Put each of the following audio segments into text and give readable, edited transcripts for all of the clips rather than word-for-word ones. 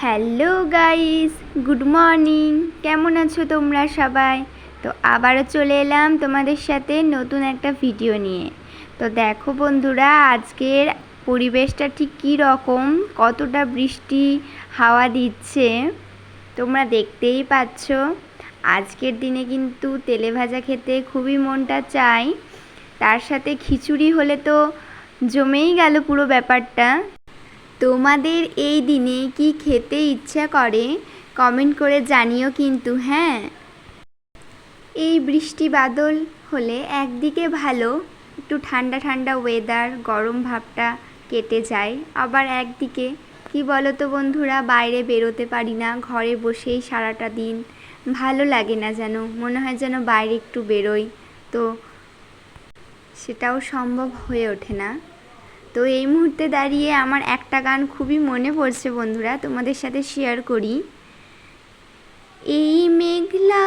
Hello guys, good morning. কেমন আছো তোমরা সবাই? তো আবারও চলে এলাম তোমাদের সাথে নতুন একটা ভিডিও নিয়ে। তো দেখো বন্ধুরা, আজকের পরিবেশটা ঠিক কী রকম, কতটা বৃষ্টি হাওয়া দিচ্ছে তোমরা দেখতেই পাচ্ছ। আজকের দিনে কিন্তু তেলে ভাজা খেতে খুবই মনটা চায়, তার সাথে খিচুড়ি হলে তো জমেই গেল পুরো ব্যাপারটা। তোমাদের এই দিনে কি খেতে ইচ্ছা করে কমেন্ট করে জানিও কিন্তু। হ্যাঁ, এই বৃষ্টি বাদল হলে একদিকে ভালো, একটু ঠান্ডা ঠান্ডা ওয়েদার, গরম ভাবটা কেটে যায়। আবার একদিকে কি বলো তো বন্ধুরা, বাইরে বেরোতে পারি না, ঘরে বসেই সারাটা দিন ভালো লাগে না, যেন মনে হয় যেন বাইরে একটু বেরোই, তো সেটাও সম্ভব হয়ে ওঠে না। তো এই মুহূর্তে দাঁড়িয়ে আমার একটা গান খুবই মনে পড়ছে বন্ধুরা, তোমাদের সাথে শেয়ার করি। এই মেঘলা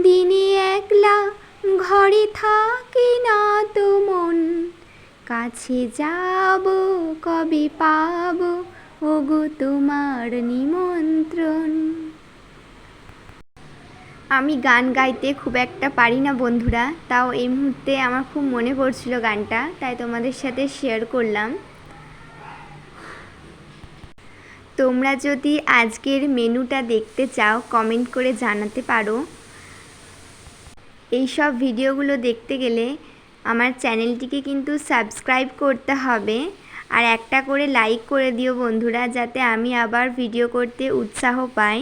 দিনে একলা ঘরে থাকি না তো মন, কাছে যাব কবে পাব ওগো তোমার নিমন্ত্রণ। আমি গান গাইতে খুব একটা পারি না বন্ধুরা, তাও এই মুহূর্তে আমার খুব মনে পড়ছিল গানটা, তাই তোমাদের সাথে শেয়ার করলাম। তোমরা যদি আজকের মেনুটা দেখতে চাও কমেন্ট করে জানাতে পারো। এই সব ভিডিওগুলো দেখতে গেলে আমার চ্যানেলটিকে কিন্তু সাবস্ক্রাইব করতে হবে, আর একটা করে লাইক করে দিও বন্ধুরা, যাতে আমি আবার ভিডিও করতে উৎসাহ পাই।